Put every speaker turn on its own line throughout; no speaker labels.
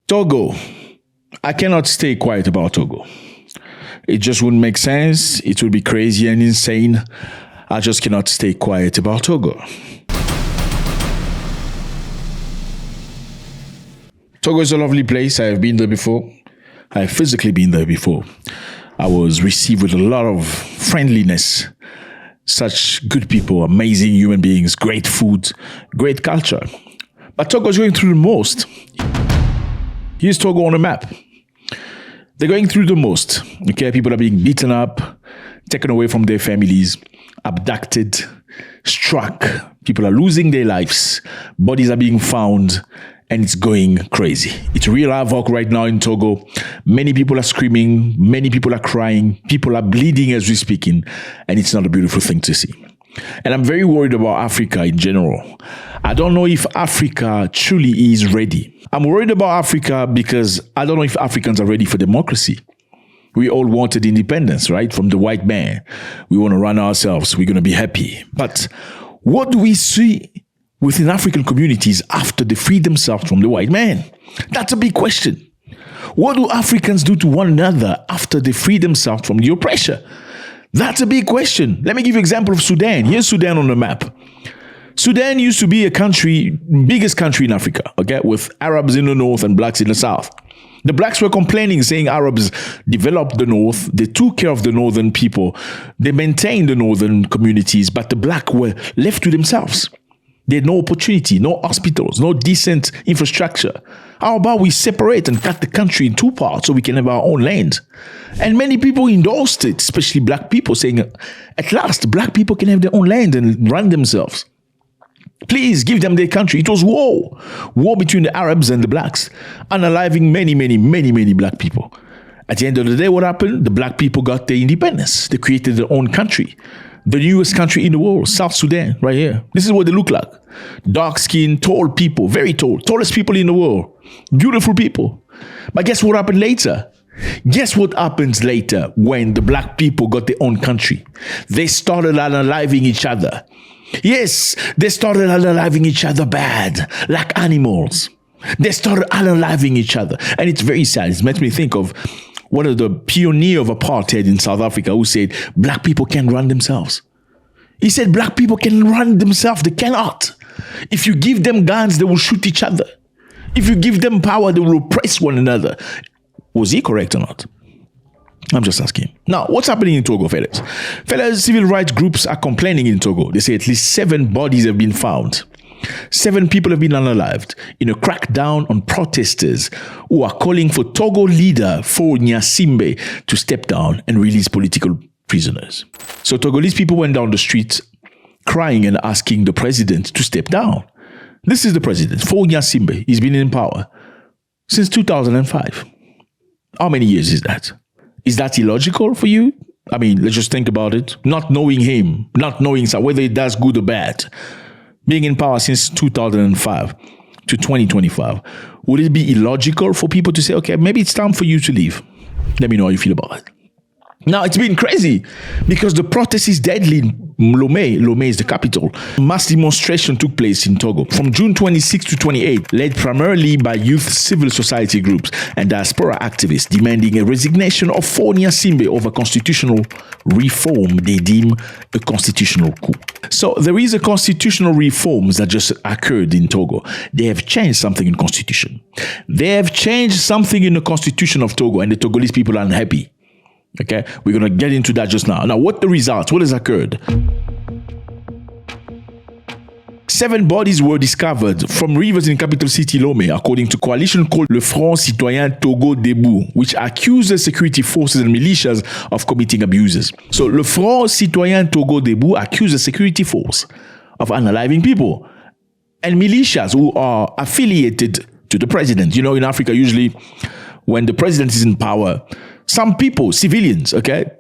Togo. I cannot stay quiet about Togo. It just wouldn't make sense. It would be crazy and insane. I just cannot stay quiet about Togo. Togo is a lovely place. I have been there before. I have physically been there before. I was received with a lot of friendliness. Such good people, amazing human beings, great food, great culture. But Togo is going through the most. Here's Togo on a map. They're going through the most. Okay, people are being beaten up, taken away from their families, abducted, struck. People are losing their lives. Bodies are being found, and it's going crazy. It's real havoc right now in Togo. Many people are screaming. Many people are crying. People are bleeding as we're speaking, and it's not a beautiful thing to see. And I'm very worried about Africa in general. I don't know if Africa truly is ready. I'm worried about Africa because I don't know if Africans are ready for democracy. We all wanted independence, right? From the white man. We want to run ourselves. We're going to be happy. But what do we see within African communities after they free themselves from the white man? That's a big question. What do Africans do to one another after they free themselves from the oppressor? That's a big question. Let me give you an example of Sudan. Here's Sudan on the map. Sudan used to be a country, biggest country in Africa, okay, with Arabs in the north and blacks in the south. The blacks were complaining, saying Arabs developed the north, they took care of the northern people, they maintained the northern communities, but the black were left to themselves. They had no opportunity, no hospitals, no decent infrastructure. How about we separate and cut the country in two parts so we can have our own land? And many people endorsed it, especially black people, saying, at last, black people can have their own land and run themselves. Please give them their country. It was war between the Arabs and the blacks, unaliving many black people. At the end of the day, what happened? The black people got their independence. They created their own country. The newest country in the world, South Sudan, right here. This is what they look like. Dark-skinned, tall people, very tall, tallest people in the world. Beautiful people. But guess what happened later? Guess what happens later when the black people got their own country? They started unaliving each other. Yes, they started unaliving each other bad, like animals. They started unaliving each other. And it's very sad. It makes me think of one of the pioneers of apartheid in South Africa who said, black people can't run themselves. He said, black people can run themselves. They cannot. If you give them guns, they will shoot each other. If you give them power, they will oppress one another. Was he correct or not? I'm just asking. Now, what's happening in Togo, fellas? Fellas, civil rights groups are complaining in Togo. They say at least 7 bodies have been found. 7 people have been unalived in a crackdown on protesters who are calling for Togo leader Faure Gnassingbe to step down and release political prisoners. So Togolese people went down the street crying and asking the president to step down. This is the president, Faure Gnassingbe. He's been in power since 2005. How many years is that? Is that illogical for you? I mean, let's just think about it. Not knowing him, not knowing whether he does good or bad. Being in power since 2005 to 2025. Would it be illogical for people to say, okay, maybe it's time for you to leave? Let me know how you feel about it. Now, it's been crazy because the protest is deadly in Lomé. Lomé is the capital. Mass demonstration took place in Togo from June 26 to 28, led primarily by youth civil society groups and diaspora activists demanding a resignation of Faure Gnassingbe over constitutional reform they deem a constitutional coup. So there is a constitutional reforms that just occurred in Togo. They have changed something in constitution. They have changed something in the constitution of Togo, and the Togolese people are unhappy. Okay, we're going to get into that just now. Now, what the results? What has occurred? 7 bodies were discovered from rivers in capital city Lomé, according to a coalition called Le Front Citoyen Togo Debout, which accuses security forces and militias of committing abuses. So, Le Front Citoyen Togo Debout accuses security force of unaliving people and militias who are affiliated to the president. You know, in Africa, usually when the president is in power, some people, civilians, okay,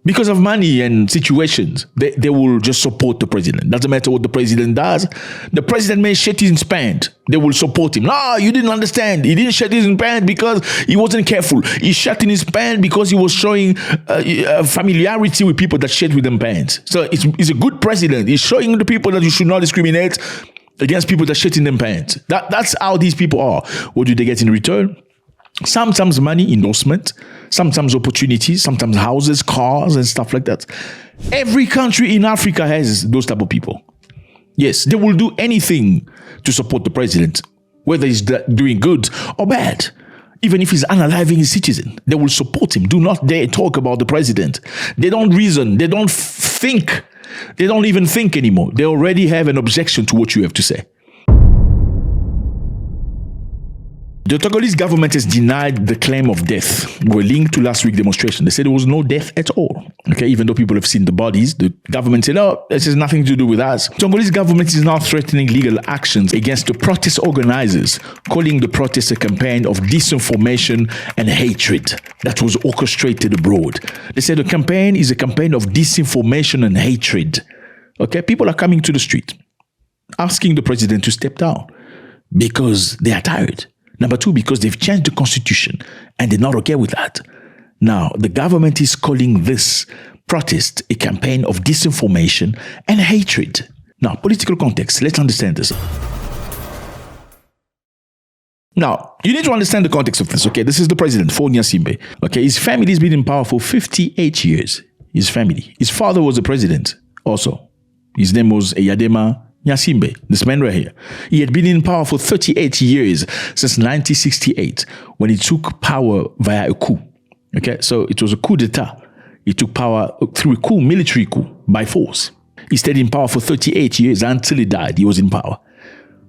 because of money and situations, they will just support the president. Doesn't matter what the president does. The president may shit his pants. They will support him. No, you didn't understand. He didn't shit his pants because he wasn't careful. He shit in his pants because he was showing familiarity with people that shit with them pants. So it's a good president. He's showing the people that you should not discriminate. against people that shit in them pants. That's how these people are. What do they get in return? Sometimes money, endorsement, sometimes opportunities, sometimes houses, cars, and stuff like that. Every country in Africa has those type of people. Yes, they will do anything to support the president, whether he's doing good or bad. Even if he's unaliving his citizen, they will support him. Do not dare talk about the president. They don't reason. They don't think. They don't even think anymore. They already have an objection to what you have to say. The Togolese government has denied the claim of death were linked to last week's demonstration. They said there was no death at all. Okay, even though people have seen the bodies, the government said, "Oh, this has nothing to do with us." Togolese government is now threatening legal actions against the protest organizers, calling the protest a campaign of disinformation and hatred that was orchestrated abroad. They said the campaign is a campaign of disinformation and hatred. Okay, people are coming to the street, asking the president to step down because they are tired. Number two, because they've changed the constitution and they're not okay with that. Now, the government is calling this protest a campaign of disinformation and hatred. Now, political context, let's understand this. Now, you need to understand the context of this, okay? This is the president, Faure Gnassingbé. Okay, his family has been in power for 58 years. His family. His father was a president also. His name was Eyadema Gnassingbé, this man right here. He had been in power for 38 years, since 1968, when he took power via a coup. Okay, so it was a coup d'etat. He took power through a coup, military coup, by force. He stayed in power for 38 years until he died. He was in power.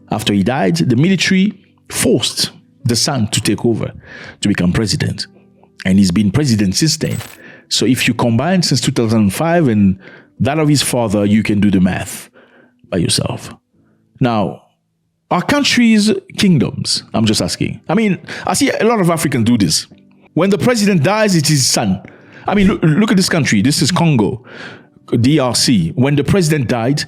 After he died, the military forced the son to take over, to become president. And he's been president since then. So if you combine since 2005 and that of his father, you can do the math by yourself. Now, are countries kingdoms? I'm just asking. I mean, I see a lot of Africans do this. When the president dies, it's his son. I mean, look at this country. This is Congo, DRC. When the president died,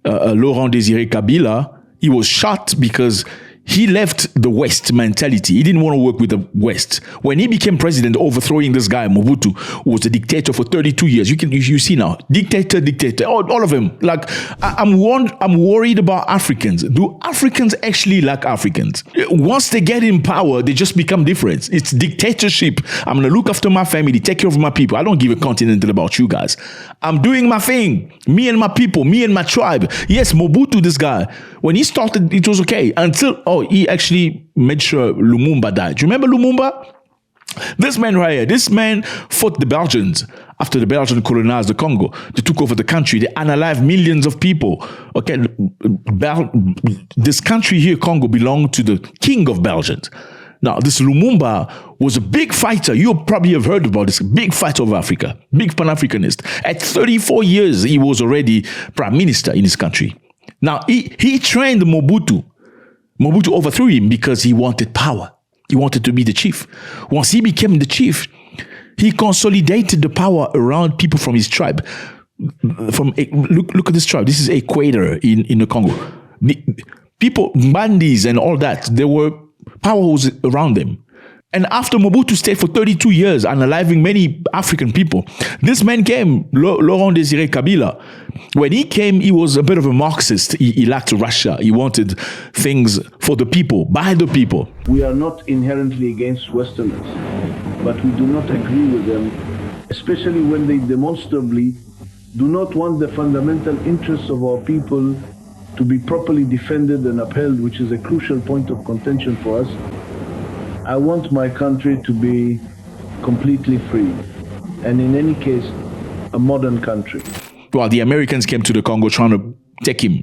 Laurent Désiré Kabila, he was shot because he left the West mentality. He didn't want to work with the West. When he became president, overthrowing this guy, Mobutu, who was a dictator for 32 years. You see now, dictator, all of them. Like, I'm worried about Africans. Do Africans actually like Africans? Once they get in power, they just become different. It's dictatorship. I'm going to look after my family, take care of my people. I don't give a continental about you guys. I'm doing my thing. Me and my people, me and my tribe. Yes, Mobutu, this guy, when he started, it was okay. Until, he actually made sure Lumumba died. Do you remember Lumumba? This man right here, this man fought the Belgians after the Belgians colonized the Congo. They took over the country. They unalived millions of people. Okay, this country here, Congo, belonged to the king of Belgians. Now, this Lumumba was a big fighter. You probably have heard about this. Big fighter of Africa. Big Pan-Africanist. At 34 years, he was already prime minister in his country. Now, he trained Mobutu. Mobutu overthrew him because he wanted power. He wanted to be the chief. Once he became the chief, he consolidated the power around people from his tribe. Look at this tribe. This is Equator in the Congo. People, bandits and all that, power was around them. And after Mobutu stayed for 32 years, unaliving many African people, this man came, Laurent Désiré Kabila. When he came, he was a bit of a Marxist. He liked Russia. He wanted things for the people, by the people.
We are not inherently against Westerners, but we do not agree with them, especially when they demonstrably do not want the fundamental interests of our people to be properly defended and upheld, which is a crucial point of contention for us. I want my country to be completely free, and in any case, a modern country.
Well, the Americans came to the Congo trying to take him,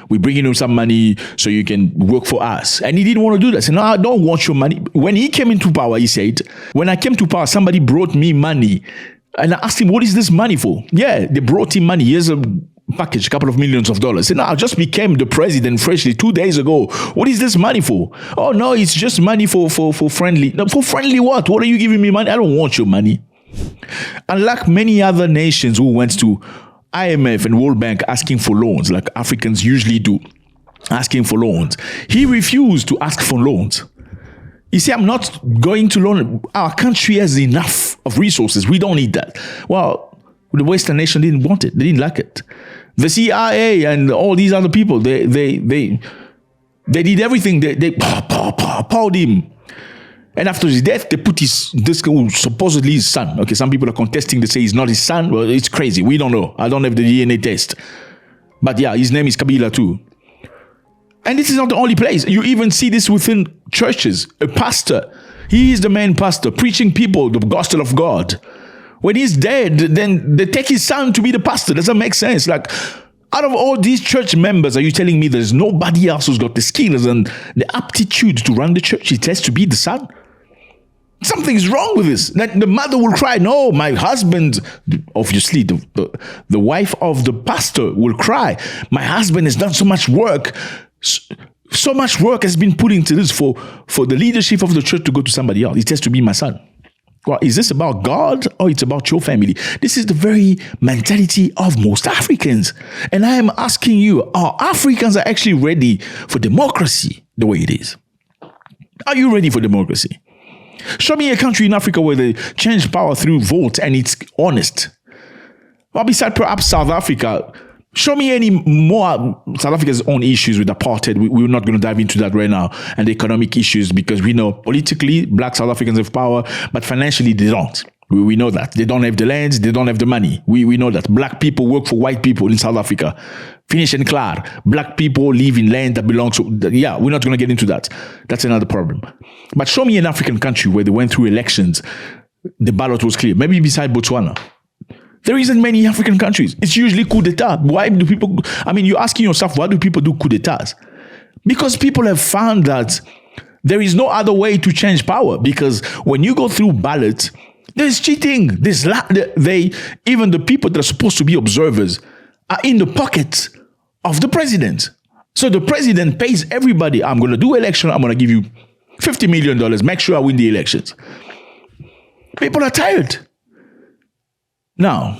we're bringing him some money so you can work for us. And he didn't want to do that. He said, no, I don't want your money. When he came into power, he said, when I came to power, somebody brought me money. And I asked him, what is this money for? Yeah, they brought him money. Here's a package, a couple of millions of dollars. He said, no, I just became the president freshly 2 days ago. What is this money for? Oh, no, it's just money for friendly. No, for friendly what? What are you giving me money? I don't want your money. Unlike many other nations who went to IMF and World Bank asking for loans, like Africans usually do, asking for loans, he refused to ask for loans. He said, I'm not going to loan. Our country has enough of resources. We don't need that. Well, The Western nation didn't want it. They didn't like it. The CIA and all these other people, they did everything. They powered him. And after his death, they put this supposedly his son. Okay, some people are contesting. They say he's not his son. Well, it's crazy. We don't know. I don't have the DNA test. But yeah, his name is Kabila too. And this is not the only place. You even see this within churches. A pastor, he is the main pastor, preaching people the gospel of God. When he's dead, then they take his son to be the pastor. Doesn't make sense. Like, out of all these church members, are you telling me there's nobody else who's got the skills and the aptitude to run the church? It has to be the son. Something's wrong with this. That the mother will cry, no, my husband, obviously the wife of the pastor will cry. My husband has done so much work. So much work has been put into this for the leadership of the church to go to somebody else. It has to be my son. Well, is this about God or it's about your family? This is the very mentality of most Africans. And I am asking you, are Africans actually ready for democracy the way it is? Are you ready for democracy? Show me a country in Africa where they change power through vote and it's honest. Well, besides perhaps South Africa, show me any more. South Africa's own issues with apartheid. We're not going to dive into that right now. And the economic issues, because we know politically black South Africans have power, but financially they don't. We know that. They don't have the lands, they don't have the money. We know that. Black people work for white people in South Africa. Finish and clear. Black people live in land that belongs to... Yeah, we're not going to get into that. That's another problem. But show me an African country where they went through elections, the ballot was clear. Maybe beside Botswana. There isn't many African countries. It's usually coup d'etat. Why do people... I mean, you're asking yourself, why do people do coup d'etats? Because people have found that there is no other way to change power. Because when you go through ballots, there's cheating. Even the people that are supposed to be observers are in the pocket of the president. So the president pays everybody. I'm going to do election. I'm going to give you $50 million. Make sure I win the elections. People are tired. Now,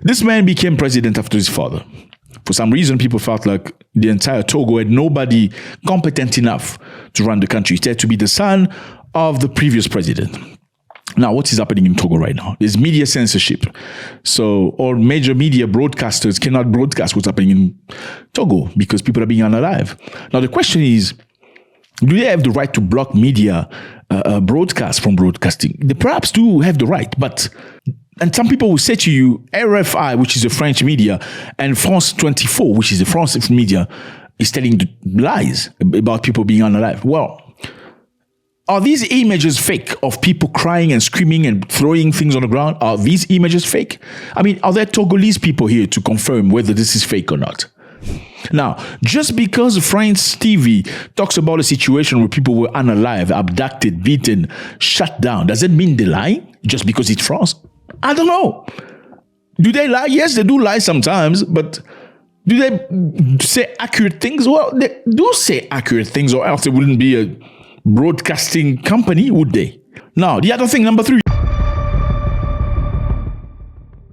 this man became president after his father. For some reason, people felt like the entire Togo had nobody competent enough to run the country. It had to be the son of the previous president. Now, what is happening in Togo right now? There's media censorship. So all major media broadcasters cannot broadcast what's happening in Togo because people are being unalive. Now, the question is, do they have the right to block media broadcast from broadcasting? They perhaps do have the right, and some people will say to you, RFI, which is a French media, and France 24, which is a French media, is telling lies about people being unalive. Well, are these images fake of people crying and screaming and throwing things on the ground? Are these images fake? I mean, are there Togolese people here to confirm whether this is fake or not? Now, just because France TV talks about a situation where people were unalive, abducted, beaten, shut down, does it mean they lie just because it's France? I don't know. Do they lie? Yes, they do lie sometimes, but do they say accurate things? Well, they do say accurate things, or else it wouldn't be a broadcasting company, would they? Now, the other thing, number 3.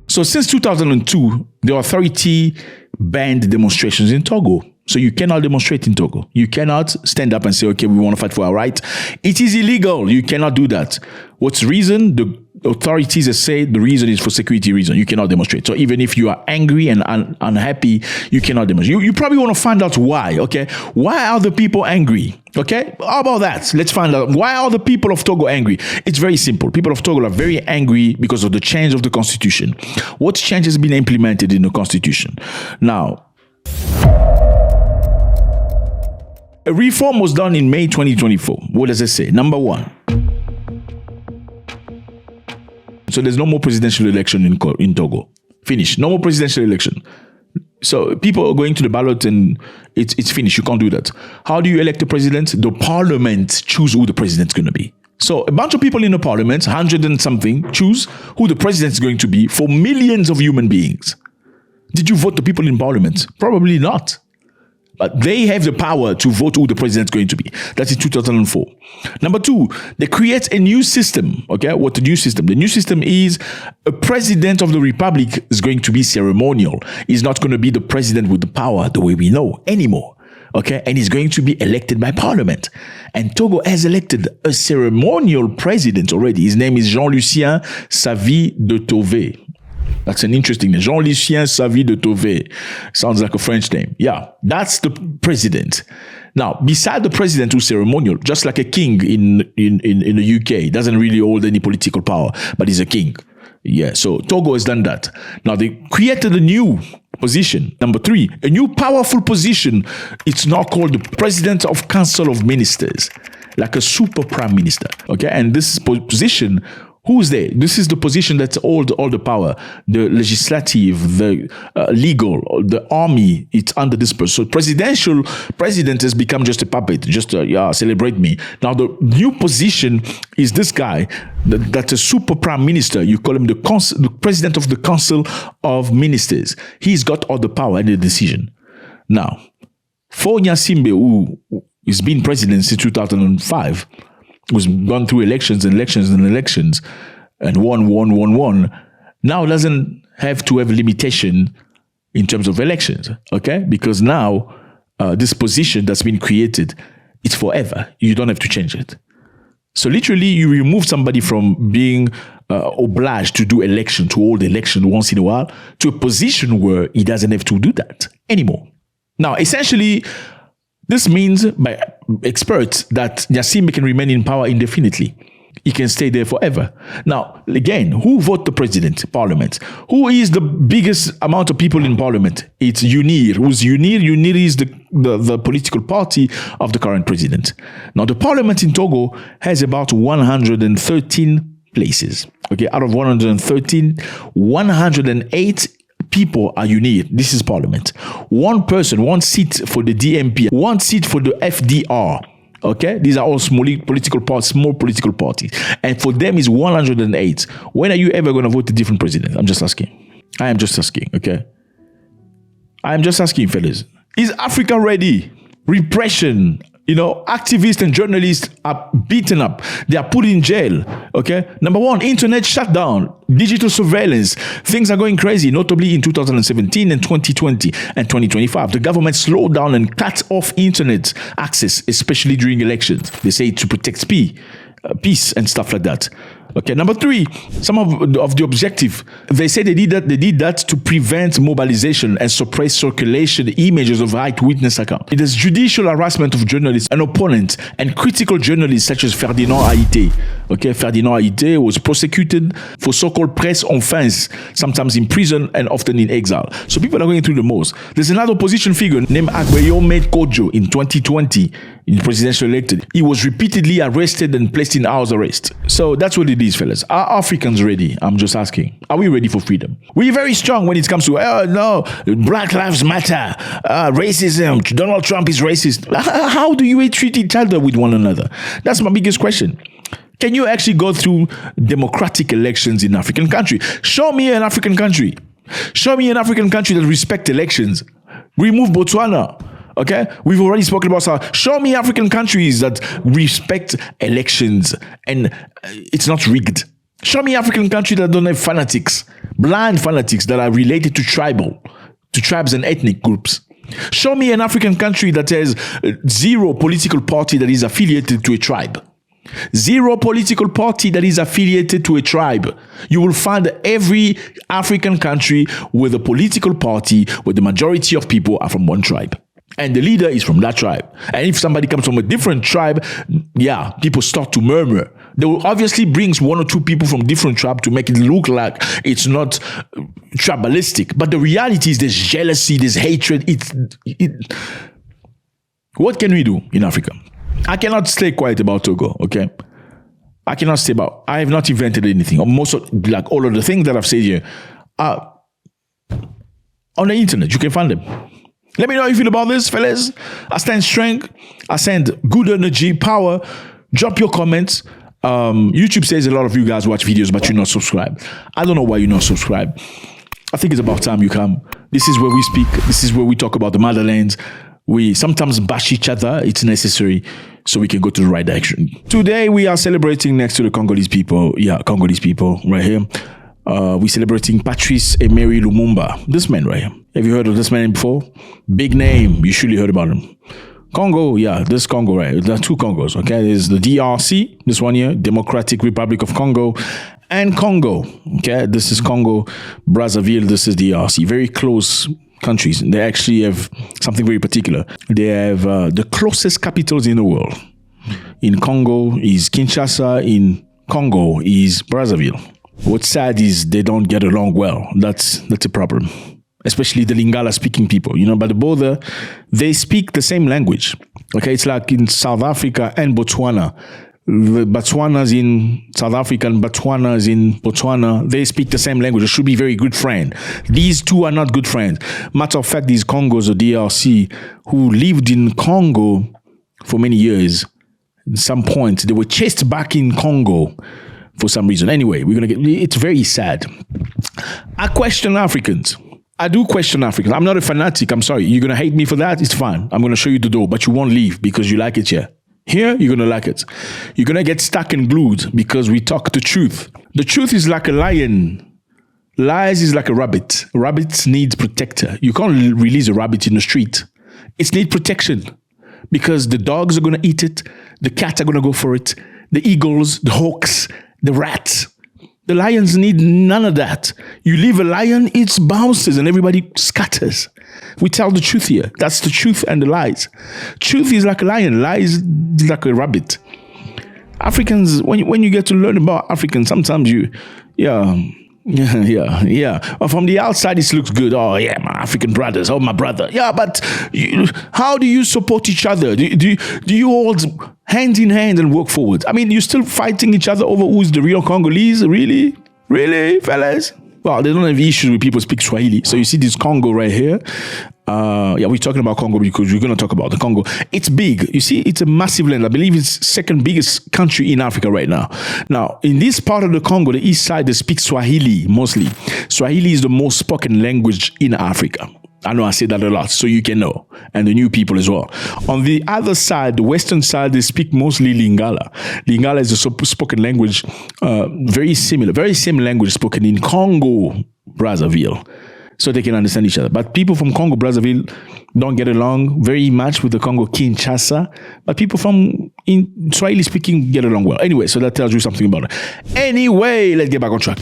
So since 2002, the authority banned demonstrations in Togo. So you cannot demonstrate in Togo. You cannot stand up and say, okay, we want to fight for our rights. It is illegal. You cannot do that. What's the reason? The authorities have said the reason is for security reasons. You cannot demonstrate. So even if you are angry and unhappy, you cannot demonstrate. You probably want to find out why, okay? Why are the people angry? Okay? How about that? Let's find out. Why are the people of Togo angry? It's very simple. People of Togo are very angry because of the change of the constitution. What change has been implemented in the constitution? Now, a reform was done in May 2024. What does it say? Number 1. So there's no more presidential election in Togo. Finish. No more presidential election. So people are going to the ballot and it's finished. You can't do that. How do you elect a president? The parliament choose who the president's going to be. So a bunch of people in the parliament, 100 and something, choose who the president is going to be for millions of human beings. Did you vote the people in parliament? Probably not. But they have the power to vote who the president is going to be. That's in 2004. Number 2, they create a new system. Okay, what the new system? The new system is a president of the republic is going to be ceremonial. He's not going to be the president with the power the way we know anymore. okay? And he's going to be elected by parliament. And Togo has elected a ceremonial president already. His name is Jean-Lucien Savy de Tové. That's an interesting name. Jean-Lucien Savy de Tové. Sounds like a French name. Yeah, that's the president. Now, beside the president who's ceremonial, just like a king in the UK, he doesn't really hold any political power, but he's a king. Yeah, so Togo has done that. Now, they created a new position. Number 3, a new powerful position. It's now called the President of Council of Ministers, like a super prime minister. Okay, and this position, who's there? This is the position that's all the power, the legislative, the legal, the army. It's under this person. So president has become just a puppet. Just celebrate me. Now the new position is this guy. That's a super prime minister. You call him the president of the Council of Ministers. He's got all the power and the decision. Now, for Nyasimbe, who has been president since 2005. who's gone through elections and won, now doesn't have to have a limitation in terms of elections, okay? Because now this position that's been created, it's forever. You don't have to change it. So literally, you remove somebody from being obliged to do election, to hold election once in a while, to a position where he doesn't have to do that anymore. Now, essentially, this means by experts that Nyasimbe can remain in power indefinitely. He can stay there forever. Now, again, who vote the president, parliament? Who is the biggest amount of people in parliament? It's UNIR. Who's UNIR? UNIR is the political party of the current president. Now, the parliament in Togo has about 113 places. Okay, out of 113, 108 people are UNIR. This is parliament. One person, one seat for the DMP, one seat for the FDR. Okay, these are all small political parties, and for them is 108. When are you ever going to vote a different president? I'm just asking. I am just asking. Okay, I am just asking, fellas. Is Africa ready? Repression. Activists and journalists are beaten up. They are put in jail. Okay. Number one, internet shut down, digital surveillance. Things are going crazy, notably in 2017 and 2020 and 2025. The government slowed down and cut off internet access, especially during elections. They say to protect peace and stuff like that. Okay, number three, some of the objective, they say they did that to prevent mobilization and suppress circulation images of eyewitness account. It is judicial harassment of journalists and opponents and critical journalists such as Ferdinand Haïté. Okay, Ferdinand Haïté was prosecuted for so-called press offense, sometimes in prison and often in exile. So people are going through the most. There's another opposition figure named Agbayome Kojo in 2020, in presidential elected. He was repeatedly arrested and placed in house arrest. So that's what it is, fellas. Are Africans ready? I'm just asking. Are we ready for freedom? We're very strong when it comes to, no, Black Lives Matter, racism, Donald Trump is racist. How do you treat each other with one another? That's my biggest question. Can you actually go through democratic elections in African country? Show me an African country. Show me an African country that respects elections. Remove Botswana. Okay, we've already spoken about show me African countries that respect elections and it's not rigged. Show me African countries that don't have fanatics, blind fanatics that are related to tribes and ethnic groups. Show me an African country that has zero political party that is affiliated to a tribe. Zero political party that is affiliated to a tribe. You will find every African country with a political party where the majority of people are from one tribe. And the leader is from that tribe. And if somebody comes from a different tribe, people start to murmur. They will obviously bring one or two people from different tribe to make it look like it's not tribalistic. But the reality is there's jealousy, there's hatred. What can we do in Africa? I cannot stay quiet about Togo, okay? I have not invented anything. All of the things that I've said here are on the internet. You can find them. Let me know how you feel about this, fellas. I stand strength. I send good energy, power. Drop your comments. YouTube says a lot of you guys watch videos, but you're not subscribed. I don't know why you're not subscribed. I think it's about time you come. This is where we speak. This is where we talk about the motherlands. We sometimes bash each other. It's necessary so we can go to the right direction. Today, we are celebrating next to the Congolese people. Yeah, Congolese people right here. We're celebrating Patrice Emery Lumumba. This man right here. Have you heard of this man before? Big name. You surely heard about him. Congo, yeah, this Congo, right? There are two Congos, okay? There's the DRC, this one here, Democratic Republic of Congo, and Congo, okay? This is Congo, Brazzaville, this is DRC. Very close countries. They actually have something very particular. They have the closest capitals in the world. In Congo is Kinshasa, in Congo is Brazzaville. What's sad is they don't get along well. That's a problem. Especially the Lingala speaking people, by the border, they speak the same language. Okay, it's like in South Africa and Botswana. The Botswana's in South Africa and Botswana's in Botswana. They speak the same language. It should be very good friends. These two are not good friends. Matter of fact, these Congos or DRC who lived in Congo for many years, at some point, they were chased back in Congo for some reason. Anyway, it's very sad. I question Africans. I do question Africans. I'm not a fanatic. I'm sorry. You're going to hate me for that? It's fine. I'm going to show you the door, but you won't leave because you like it here. Here, you're going to like it. You're going to get stuck and glued because we talk the truth. The truth is like a lion. Lies is like a rabbit. Rabbits need protector. You can't release a rabbit in the street. It needs protection because the dogs are going to eat it. The cats are going to go for it. The eagles, the hawks, the rats. The lions need none of that. You leave a lion, it bounces and everybody scatters. We tell the truth here. That's the truth and the lies. Truth is like a lion. Lies is like a rabbit. Africans, when you get to learn about Africans, sometimes yeah. From the outside, it looks good. Oh, yeah, my African brothers. Oh, my brother. Yeah, but how do you support each other? Do you hold hand in hand and work forward? I mean, you're still fighting each other over who's the real Congolese? Really? Really, fellas? Well, they don't have issues with people speak Swahili. So you see this Congo right here. We're talking about Congo because we're going to talk about the Congo. It's big. You see, it's a massive land. I believe it's second biggest country in Africa right now. Now, in this part of the Congo, the east side, they speak Swahili mostly. Swahili is the most spoken language in Africa. I know I say that a lot, so you can know. And the new people as well. On the other side, the western side, they speak mostly Lingala. Lingala is a spoken language, very same language spoken in Congo, Brazzaville. So they can understand each other. But people from Congo, Brazzaville don't get along very much with the Congo, Kinshasa. But people from in Swahili speaking get along well. Anyway, so that tells you something about it. Anyway, let's get back on track.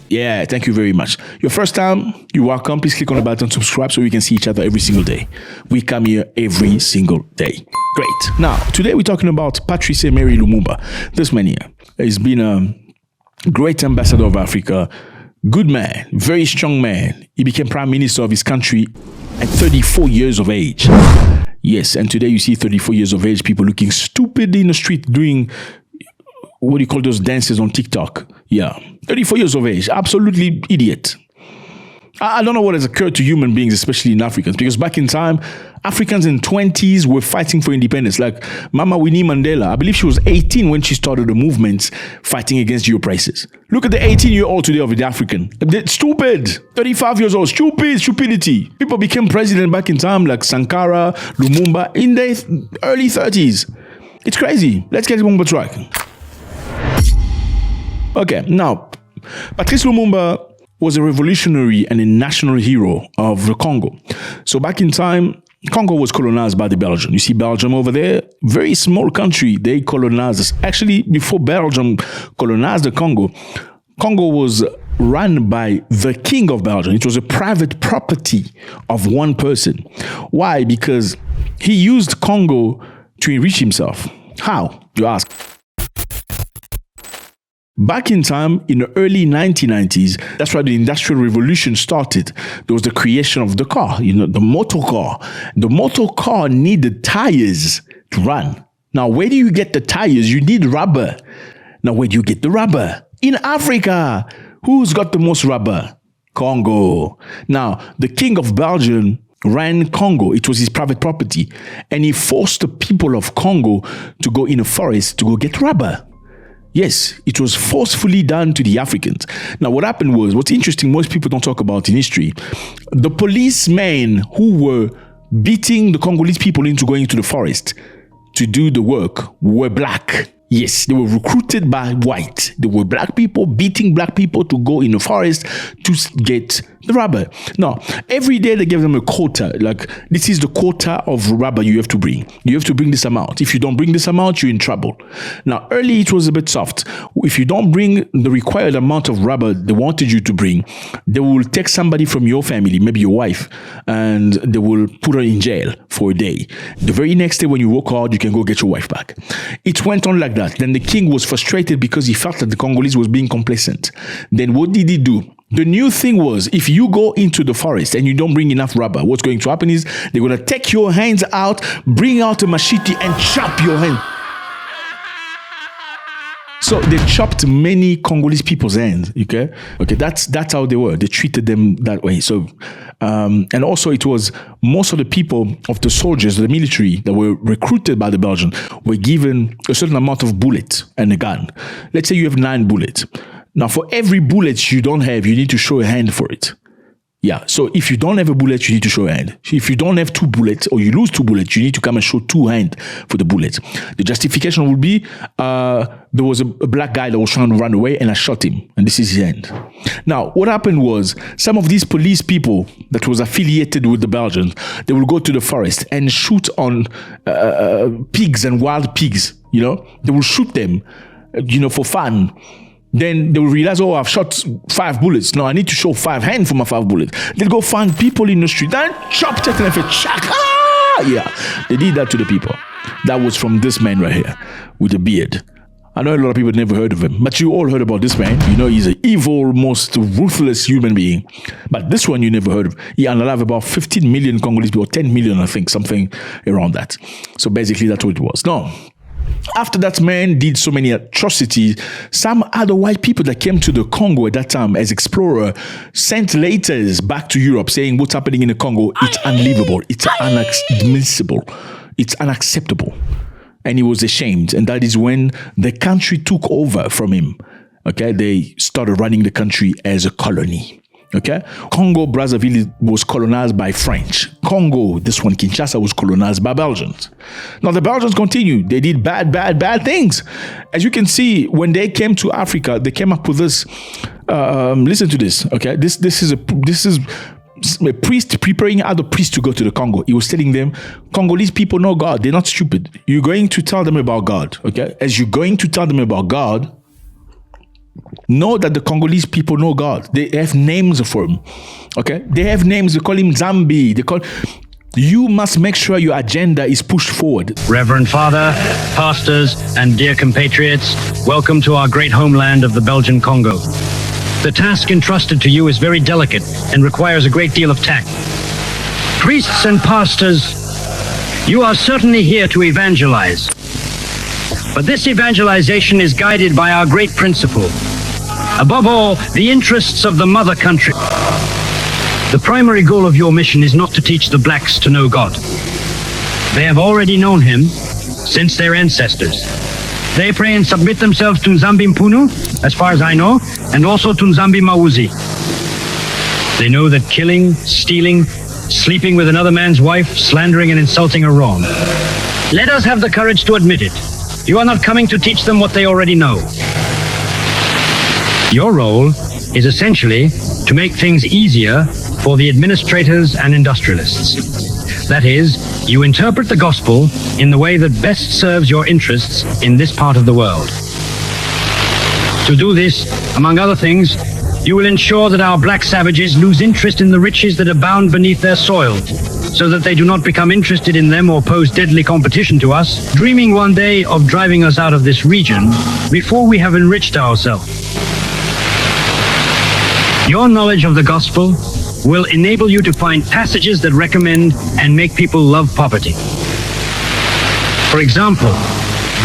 Yeah, thank you very much. Your first time, you're welcome. Please click on the button, subscribe so we can see each other every single day. We come here every single day. Great. Now, today we're talking about Patrice Emery Lumumba. This man here has been a great ambassador of Africa, good man, very strong man. He became prime minister of his country at 34 years of age. Yes, and today you see 34 years of age, people looking stupid in the street doing, what do you call those dances on TikTok? Yeah, 34 years of age, absolutely idiot. I don't know what has occurred to human beings, especially in Africans, because back in time, Africans in 20s were fighting for independence. Like Mama Winnie Mandela, I believe she was 18 when she started the movement fighting against geo prices. Look at the 18-year-old today of the African. They're stupid. 35 years old. Stupidity. People became president back in time like Sankara, Lumumba in their early 30s. It's crazy. Let's get Lumumba track. Okay, now, Patrice Lumumba was a revolutionary and a national hero of the Congo. So back in time, Congo was colonized by the Belgians. You see Belgium over there, very small country. They colonized us. Actually, before Belgium colonized the Congo, Congo was run by the king of Belgium. It was a private property of one person. Why? Because he used Congo to enrich himself. How, you ask? Back in time, in the early 1990s, that's why the Industrial Revolution started. There was the creation of the car, the motor car. The motor car needed tires to run. Now, where do you get the tires? You need rubber. Now, where do you get the rubber? In Africa. Who's got the most rubber? Congo. Now, the king of Belgium ran Congo. It was his private property. And he forced the people of Congo to go in a forest to go get rubber. Yes, it was forcefully done to the Africans. Now, what happened was, what's interesting, most people don't talk about in history, the policemen who were beating the Congolese people into going to the forest to do the work were black. Yes, they were recruited by white. They were black people beating black people to go in the forest to get the rubber. Now, every day they gave them a quota. Like, this is the quota of rubber you have to bring. You have to bring this amount. If you don't bring this amount, you're in trouble. Now, early it was a bit soft. If you don't bring the required amount of rubber they wanted you to bring, they will take somebody from your family, maybe your wife, and they will put her in jail for a day. The very next day when you work hard, you can go get your wife back. It went on like that. Then the king was frustrated because he felt that the Congolese was being complacent. Then what did he do? The new thing was, if you go into the forest and you don't bring enough rubber, what's going to happen is they're going to take your hands out, bring out a machete and chop your hand. So they chopped many Congolese people's hands. Okay, that's how they were. They treated them that way. So, and also it was most of the people, of the soldiers, the military that were recruited by the Belgians, were given a certain amount of bullets and a gun. Let's say you have 9 bullets. Now, for every bullet you don't have, you need to show a hand for it. Yeah, so if you don't have a bullet, you need to show a hand. If you don't have 2 bullets or you lose 2 bullets, you need to come and show 2 hands for the bullets. The justification would be there was a black guy that was trying to run away and I shot him and this is his hand. Now, what happened was some of these police people that was affiliated with the Belgians, they will go to the forest and shoot on pigs and wild pigs, you know. They will shoot them, you know, for fun. Then they will realize, oh, I've shot 5 bullets. No, I need to show 5 hands for my 5 bullets. They'll go find people in the street and chop it and chak. Yeah, they did that to the people. That was from this man right here with a beard. I know a lot of people never heard of him, but you all heard about this man. You know, he's an evil, most ruthless human being. But this one you never heard of. He unalive about 15 million Congolese people, 10 million, I think, something around that. So basically, that's what it was. No. After that man did so many atrocities, some other white people that came to the Congo at that time as explorer sent letters back to Europe saying what's happening in the Congo, it's unlivable, it's inadmissible, it's unacceptable. And he was ashamed. And that is when the country took over from him. Okay, they started running the country as a colony. Okay, Congo Brazzaville was colonized by French. Congo, this one Kinshasa, was colonized by Belgians. Now the Belgians continued. They did bad things. As you can see, when they came to Africa, they came up with this. Listen to this. Okay, this is a priest preparing other priests to go to the Congo. He was telling them, Congolese people know God. They're not stupid. You're going to tell them about God. Okay, as you're going to tell them about God, know that the Congolese people know God. They have names for him. Okay? They have names. They call him Zambi. You must make sure your agenda is pushed forward.
Reverend Father, pastors, and dear compatriots, welcome to our great homeland of the Belgian Congo. The task entrusted to you is very delicate and requires a great deal of tact. Priests and pastors, you are certainly here to evangelize. But this evangelization is guided by our great principle. Above all, the interests of the mother country. The primary goal of your mission is not to teach the blacks to know God. They have already known him since their ancestors. They pray and submit themselves to Nzambi Mpunu, as far as I know, and also to Nzambi Mawuzi. They know that killing, stealing, sleeping with another man's wife, slandering and insulting are wrong. Let us have the courage to admit it. You are not coming to teach them what they already know. Your role is essentially to make things easier for the administrators and industrialists. That is, you interpret the gospel in the way that best serves your interests in this part of the world. To do this, among other things, you will ensure that our black savages lose interest in the riches that abound beneath their soil, so that they do not become interested in them or pose deadly competition to us, dreaming one day of driving us out of this region before we have enriched ourselves. Your knowledge of the gospel will enable you to find passages that recommend and make people love poverty. For example,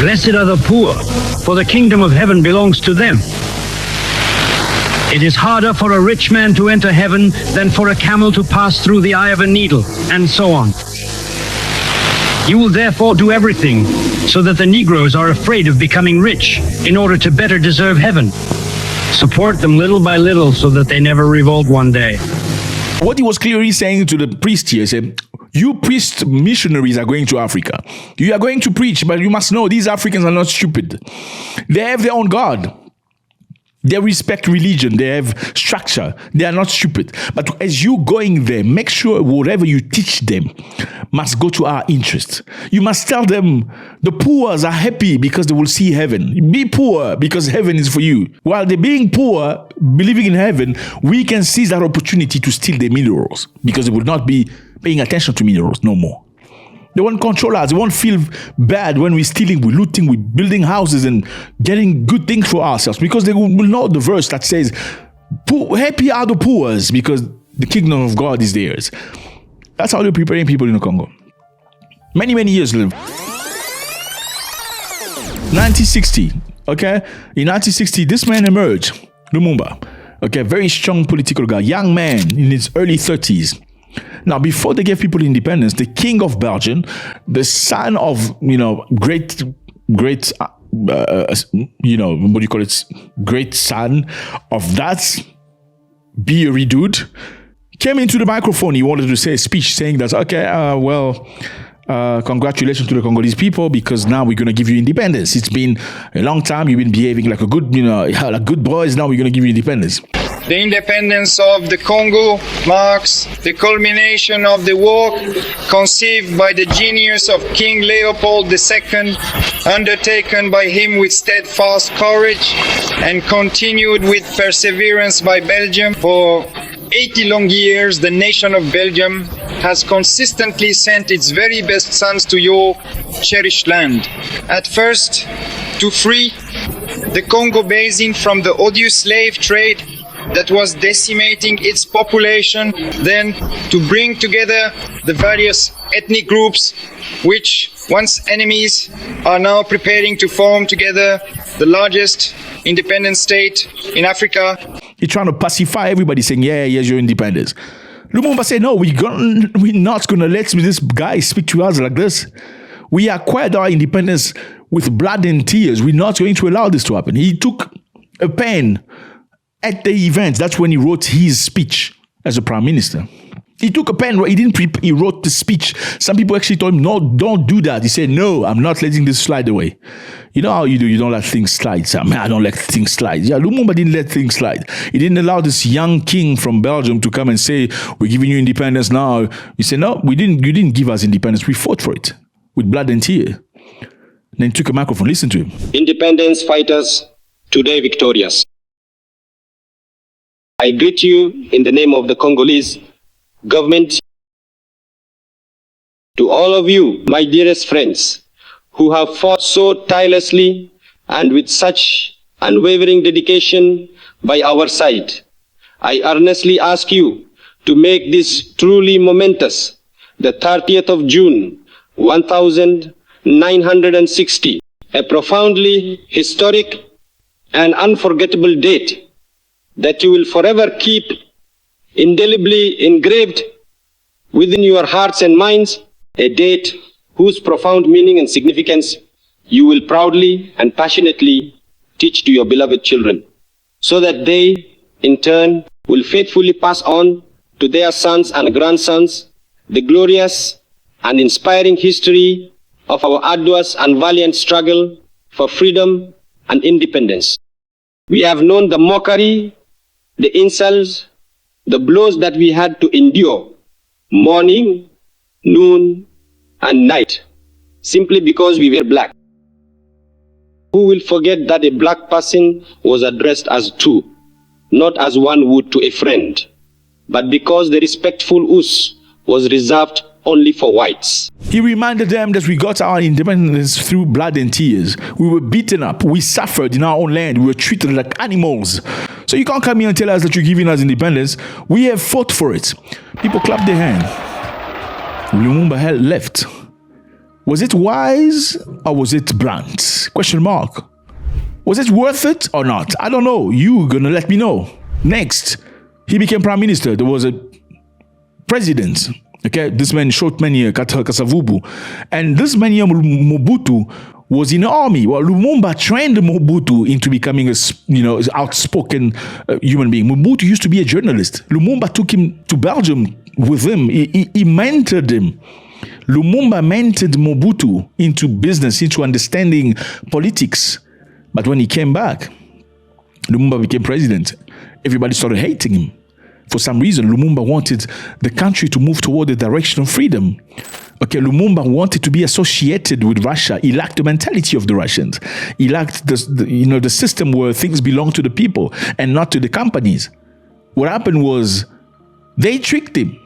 blessed are the poor, for the kingdom of heaven belongs to them. It is harder for a rich man to enter heaven than for a camel to pass through the eye of a needle, and so on. You will therefore do everything so that the Negroes are afraid of becoming rich in order to better deserve heaven. Support them little by little so that they never revolt one day.
What he was clearly saying to the priest here, said, you priest missionaries are going to Africa. You are going to preach, but you must know these Africans are not stupid. They have their own God. They respect religion. They have structure. They are not stupid. But as you going there, make sure whatever you teach them must go to our interest. You must tell them the poor are happy because they will see heaven. Be poor because heaven is for you. While they're being poor, believing in heaven, we can seize that opportunity to steal their minerals because they will not be paying attention to minerals no more. They won't control us. They won't feel bad when we're stealing, we're looting, we're building houses and getting good things for ourselves because they will know the verse that says, happy are the poor because the kingdom of God is theirs. That's how they're preparing people in the Congo. Many, many years later. 1960, okay? In 1960, this man emerged, Lumumba, okay? Very strong political guy, young man in his early 30s. Now, before they gave people independence, the king of Belgium, the son of, great, what do you call it? Great son of that beery dude, came into the microphone. He wanted to say a speech saying that, congratulations to the Congolese people because now we're going to give you independence. It's been a long time. You've been behaving like a good, like good boys. Now we're going to give you independence.
The independence of the Congo marks the culmination of the work conceived by the genius of King Leopold II, undertaken by him with steadfast courage and continued with perseverance by Belgium. For 80 long years, the nation of Belgium has consistently sent its very best sons to your cherished land. At first, to free the Congo Basin from the odious slave trade that was decimating its population, then to bring together the various ethnic groups which, once enemies, are now preparing to form together the largest independent state in Africa.
He's trying to pacify everybody, saying, here's your independence. Lumumba said, no, we're not going to let this guy speak to us like this. We acquired our independence with blood and tears. We're not going to allow this to happen. He took a pen at the event. That's when he wrote his speech as a prime minister. He took a pen, he wrote the speech. Some people actually told him, no, don't do that. He said, no, I'm not letting this slide away. You know how you do, you don't let things slide. So, I don't let things slide. Yeah, Lumumba didn't let things slide. He didn't allow this young king from Belgium to come and say, we're giving you independence now. He said, no, you didn't give us independence. We fought for it with blood and tears. Then he took a microphone, listen to him.
Independence fighters, today victorious. I greet you in the name of the Congolese government. To all of you, my dearest friends, who have fought so tirelessly and with such unwavering dedication by our side, I earnestly ask you to make this truly momentous, the 30th of June, 1960, a profoundly historic and unforgettable date that you will forever keep indelibly engraved within your hearts and minds, a date whose profound meaning and significance you will proudly and passionately teach to your beloved children, so that they, in turn, will faithfully pass on to their sons and grandsons the glorious and inspiring history of our arduous and valiant struggle for freedom and independence. We have known the mockery, the insults, the blows that we had to endure morning, noon, and night, simply because we were black. Who will forget that a black person was addressed as two, not as one would to a friend, but because the respectful us was reserved only for whites.
He reminded them that we got our independence through blood and tears. We were beaten up. We suffered in our own land. We were treated like animals. So you can't come here and tell us that you're giving us independence. We have fought for it. People clapped their hand. Lumumba had left. Was it wise or was it blunt? Question mark. Was it worth it or not? I don't know. You're going to let me know. Next, he became prime minister. There was a president. Okay, this man, short man here, Kasavubu. And this man here, Mobutu, was in the army. Well, Lumumba trained Mobutu into becoming a outspoken human being. Mobutu used to be a journalist. Lumumba took him to Belgium with him. He mentored him. Lumumba mentored Mobutu into business, into understanding politics. But when he came back, Lumumba became president. Everybody started hating him. For some reason, Lumumba wanted the country to move toward the direction of freedom. Okay, Lumumba wanted to be associated with Russia. He lacked the mentality of the Russians. He lacked the system where things belong to the people and not to the companies. What happened was they tricked him.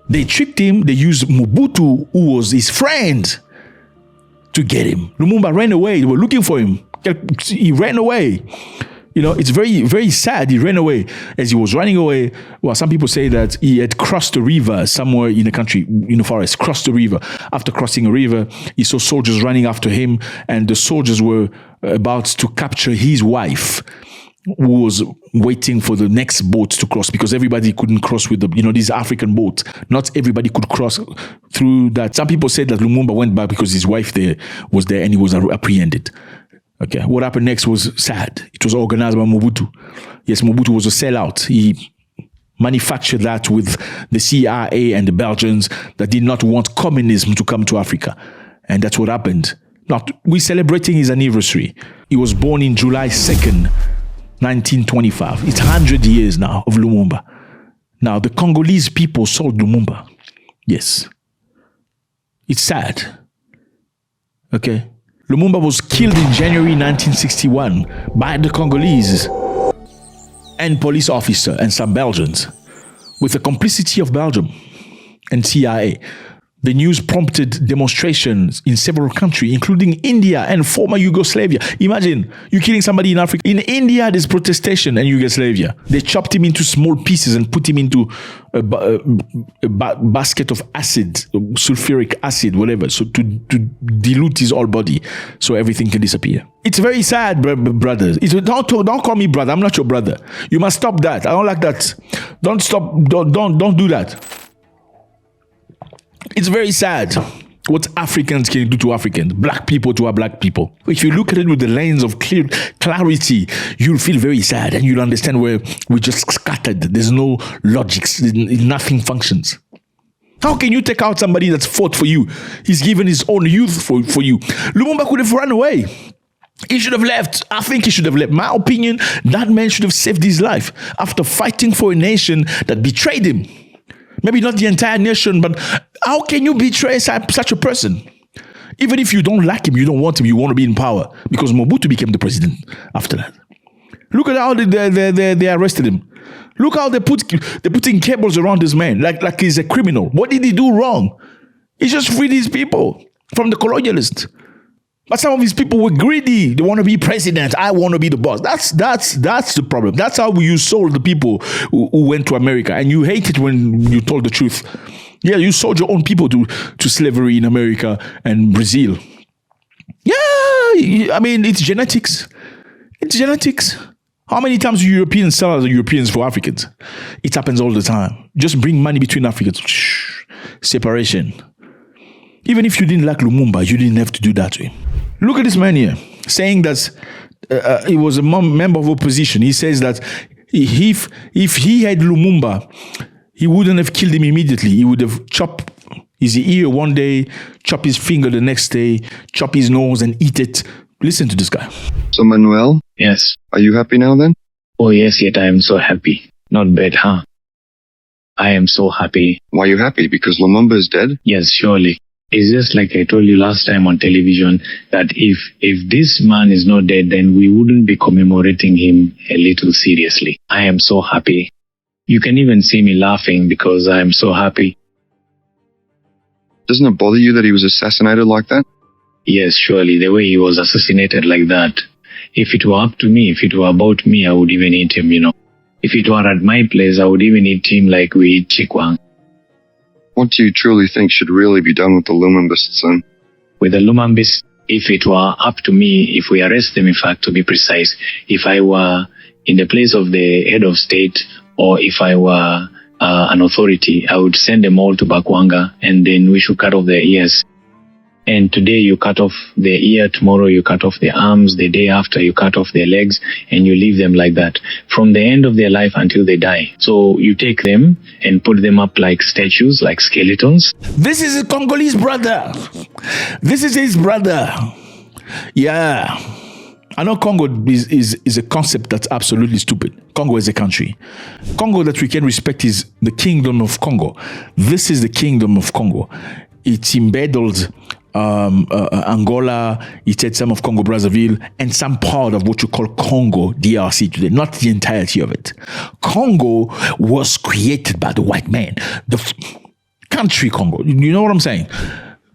They used Mobutu, who was his friend, to get him. Lumumba ran away. They were looking for him. He ran away. It's very, very sad. He ran away. As he was running away, well, some people say that he had crossed a river somewhere in the country, in the forest, crossed the river. After crossing a river, he saw soldiers running after him, and the soldiers were about to capture his wife, who was waiting for the next boat to cross, because everybody couldn't cross with these African boats. Not everybody could cross through that. Some people said that Lumumba went back because his wife was there and he was apprehended. Okay, what happened next was sad. It was organized by Mobutu. Yes, Mobutu was a sellout. He manufactured that with the CIA and the Belgians that did not want communism to come to Africa. And that's what happened. Now, we're celebrating his anniversary. He was born in July 2nd, 1925. It's 100 years now of Lumumba. Now, the Congolese people sold Lumumba. Yes. It's sad. Okay. Lumumba was killed in January 1961 by the Congolese and police officer and some Belgians with the complicity of Belgium and CIA. The news prompted demonstrations in several countries, including India and former Yugoslavia. Imagine you killing somebody in Africa. In India, there's protestation and Yugoslavia. They chopped him into small pieces and put him into a basket of acid, sulfuric acid, whatever, so to dilute his whole body so everything can disappear. It's very sad, brothers. Don't call me brother. I'm not your brother. You must stop that. I don't like that. Don't do that. It's very sad what Africans can do to Africans, black people to our black people. If you look at it with the lens of clarity, you'll feel very sad and you'll understand where we're just scattered. There's no logics, nothing functions. How can you take out somebody that's fought for you? He's given his own youth for you. Lumumba could have run away. He should have left. I think he should have left. My opinion, that man should have saved his life after fighting for a nation that betrayed him. Maybe not the entire nation, but how can you betray such a person? Even if you don't like him, you don't want him, you want to be in power. Because Mobutu became the president after that. Look at how they arrested him. Look how they're putting cables around this man like he's a criminal. What did he do wrong? He just freed his people from the colonialists. But some of these people were greedy. They want to be president. I want to be the boss. That's the problem. That's how you sold the people who went to America. And you hate it when you told the truth. Yeah, you sold your own people to slavery in America and Brazil. Yeah, I mean, it's genetics. It's genetics. How many times do Europeans sell other Europeans for Africans? It happens all the time. Just bring money between Africans. Separation. Even if you didn't like Lumumba, you didn't have to do that to him. Look at this man here, saying that he was a member of opposition. He says that if he had Lumumba, he wouldn't have killed him immediately. He would have chopped his ear one day, chop his finger the next day, chop his nose and eat it. Listen to this guy.
So Manuel?
Yes.
Are you happy now then?
Oh yes, yet I am so happy. Not bad, huh? I am so happy.
Why are you happy? Because Lumumba is dead?
Yes, surely. It's just like I told you last time on television that if this man is not dead, then we wouldn't be commemorating him a little seriously. I am so happy. You can even see me laughing because I am so happy.
Doesn't it bother you that he was assassinated like that?
Yes, surely, the way he was assassinated like that. If it were up to me, if it were about me, I would even eat him, If it were at my place, I would even eat him like we eat chikwang.
What do you truly think should really be done with the Lumumbists then?
With the Lumumbists, if it were up to me, if we arrest them, in fact, to be precise, if I were in the place of the head of state or if I were an authority, I would send them all to Bakwanga and then we should cut off their ears and today you cut off their ear, tomorrow you cut off their arms, the day after you cut off their legs, and you leave them like that from the end of their life until they die. So you take them and put them up like statues, like skeletons.
This is a Congolese brother. This is his brother. Yeah. I know Congo is a concept that's absolutely stupid. Congo is a country. Congo that we can respect is the Kingdom of Congo. This is the Kingdom of Congo. It's embedded Angola, it had some of Congo Brazzaville, and some part of what you call Congo DRC today, not the entirety of it. Congo was created by the white man. The country Congo. You know what I'm saying?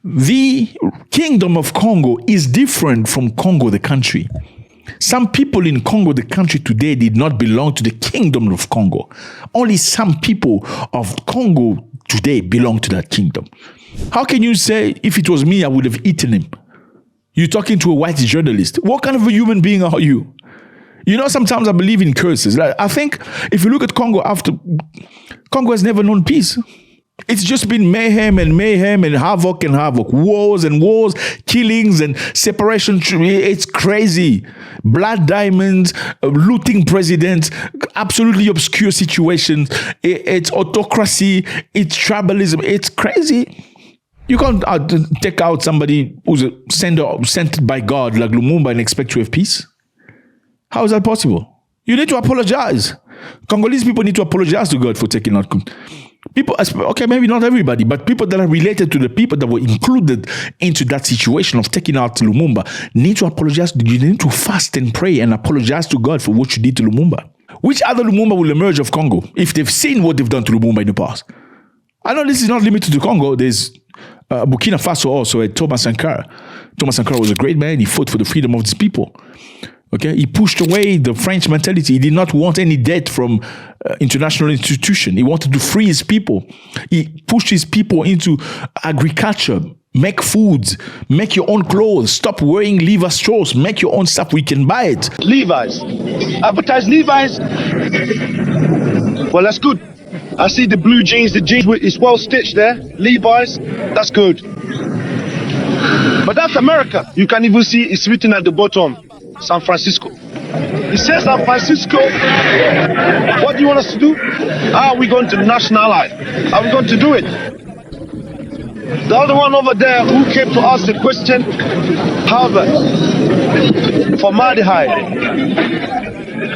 The Kingdom of Congo is different from Congo the country. Some people in Congo the country today did not belong to the Kingdom of Congo. Only some people of Congo today belong to that kingdom. How can you say, if it was me, I would have eaten him? You're talking to a white journalist. What kind of a human being are you? You know, sometimes I believe in curses. Like, I think if you look at Congo Congo has never known peace. It's just been mayhem and havoc, wars and wars, killings and separation. It's crazy. Blood diamonds, looting presidents, absolutely obscure situations. It's autocracy. It's tribalism. It's crazy. You can't take out somebody who's sent by God like Lumumba and expect to have peace. How is that possible? You need to apologize. Congolese people need to apologize to God for taking out people. Okay, maybe not everybody, but people that are related to the people that were included into that situation of taking out Lumumba need to apologize. You need to fast and pray and apologize to God for what you did to Lumumba. Which other Lumumba will emerge of Congo if they've seen what they've done to Lumumba in the past? I know this is not limited to Congo. There's Burkina Faso also, Thomas Sankara. Thomas Sankara was a great man. He fought for the freedom of his people. Okay, he pushed away the French mentality. He did not want any debt from international institution. He wanted to free his people. He pushed his people into agriculture, make foods, make your own clothes, stop wearing Levi's straws, make your own stuff. We can buy it.
Levi's, advertise Levi's. Well, that's good. I see the blue jeans. The jeans is well stitched there. Levi's, that's good. But that's America. You can even see it's written at the bottom. San Francisco. It says San Francisco. What do you want us to do? How are we going to nationalize? How are we going to do it? The other one over there who came to ask the question, Harvard, formaldehyde.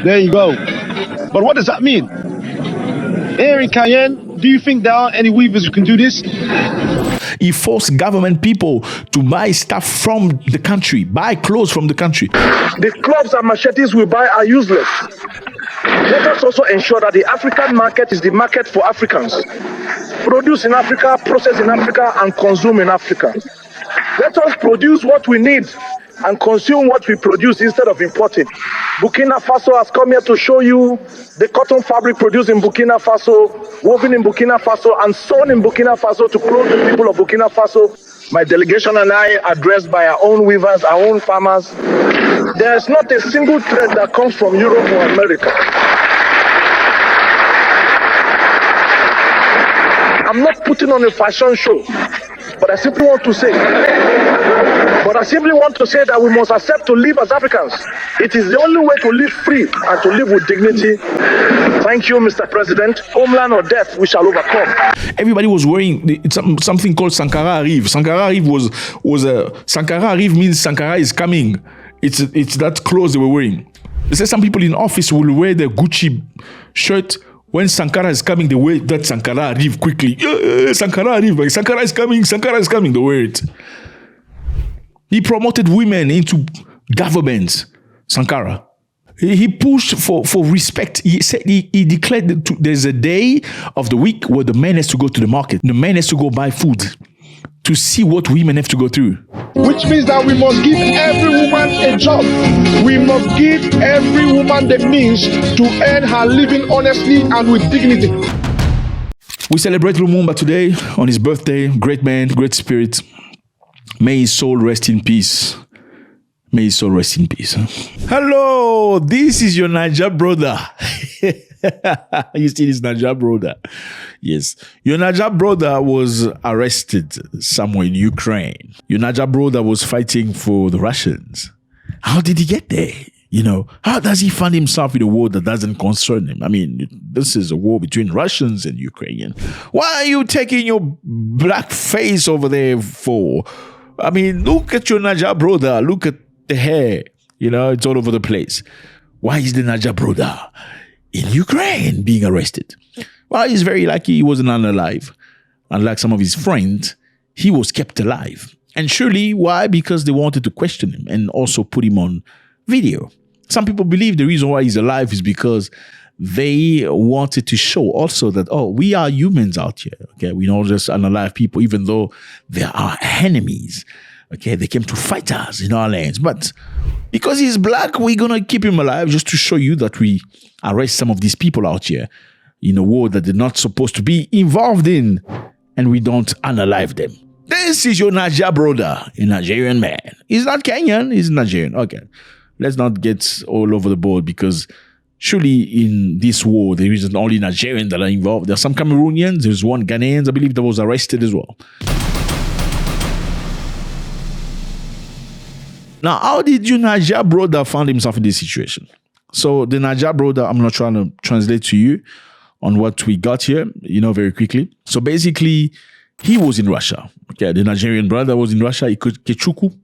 There you go. But what does that mean? Here in Cayenne, do you think there are any weavers who can do this?
He forced government people to buy stuff from the country, buy clothes from the country.
The clubs and machetes we buy are useless. Let us also ensure that the African market is the market for Africans. Produce in Africa, process in Africa, and consume in Africa. Let us produce what we need and consume what we produce instead of importing. Burkina Faso has come here to show you the cotton fabric produced in Burkina Faso, woven in Burkina Faso, and sewn in Burkina Faso to clothe the people of Burkina Faso. My delegation and I, addressed by our own weavers, our own farmers. There is not a single thread that comes from Europe or America. I'm not putting on a fashion show, but I simply want to say that we must accept to live as Africans. It is the only way to live free and to live with dignity. Thank you, Mr. President. Homeland or death, we shall overcome.
Everybody was wearing something called Sankara arrive. Sankara arrive was a Sankara arrive means Sankara is coming. It's that clothes they were wearing. They say some people in office will wear their Gucci shirt. When Sankara is coming, they wear that Sankara arrive quickly. Sankara arrive. Like, Sankara is coming. Sankara is coming. They wear it. He promoted women into governments. Sankara. He pushed for respect. He said he declared that there's a day of the week where the man has to go to the market. The man has to go buy food to see what women have to go through.
Which means that we must give every woman a job. We must give every woman the means to earn her living honestly and with dignity.
We celebrate Lumumba today on his birthday. Great man, great spirit. May his soul rest in peace. May his soul rest in peace. Hello, this is your Niger brother. You see this Naija brother. Yes. Your Naija brother was arrested somewhere in Ukraine. Your Naija brother was fighting for the Russians. How did he get there? How does he find himself in a war that doesn't concern him? I mean, this is a war between Russians and Ukrainians. Why are you taking your black face over there for? I mean, look at your Naija brother. Look at the hair. It's all over the place. Why is the Naija brother in Ukraine being arrested? Well, he's very lucky he wasn't unalive. Unlike some of his friends, he was kept alive. And surely, why? Because they wanted to question him and also put him on video. Some people believe the reason why he's alive is because they wanted to show also that, we are humans out here. Okay, we're not just unalive people, even though they are enemies. Okay, they came to fight us in our lands. But because he's black, we're going to keep him alive just to show you that we arrest some of these people out here in a war that they're not supposed to be involved in, and we don't unalive them. This is your Naija brother, a Nigerian man. He's not Kenyan, he's Nigerian. Okay, let's not get all over the board, because surely in this war, there isn't only Nigerians that are involved. There are some Cameroonians, there's one Ghanaian, I believe, that was arrested as well. Now, how did your Naija brother find himself in this situation? So the Naija brother, I'm not trying to translate to you on what we got here, very quickly. So basically, he was in Russia. Okay, the Nigerian brother was in Russia. Kechuku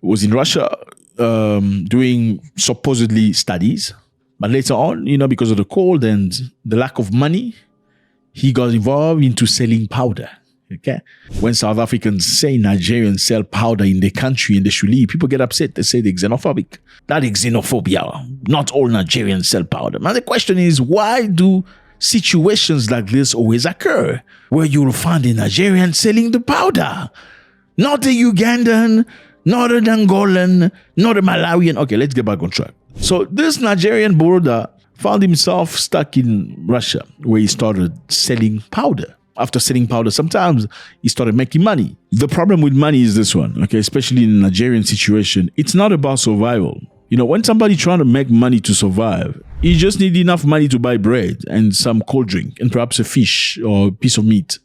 was in Russia doing supposedly studies. But later on, because of the cold and the lack of money, he got involved into selling powder. Okay. When South Africans say Nigerians sell powder in the country and they should leave, people get upset. They say they're xenophobic. That is xenophobia. Not all Nigerians sell powder. Now the question is, why do situations like this always occur? Where you will find a Nigerian selling the powder. Not a Ugandan, not an Angolan, not a Malawian. Okay, let's get back on track. So this Nigerian brother found himself stuck in Russia, where he started selling powder. After selling powder, sometimes he started making money. The problem with money is this one, okay, especially in a Nigerian situation, it's not about survival. When somebody trying to make money to survive, you just need enough money to buy bread and some cold drink and perhaps a fish or a piece of meat.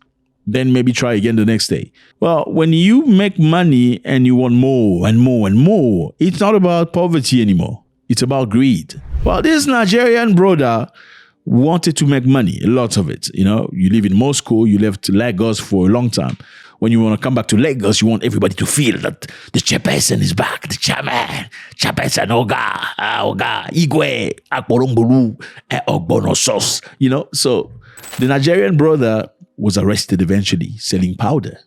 Then maybe try again the next day. Well, when you make money and you want more and more and more, it's not about poverty anymore. It's about greed. Well, this Nigerian brother wanted to make money, lots of it. You live in Moscow, you left Lagos for a long time. When you want to come back to Lagos, you want everybody to feel that the chairperson is back, the chairman, chairperson, Oga, Igwe, Akboromburu, Ogbonosos, So the Nigerian brother was arrested eventually, selling powder.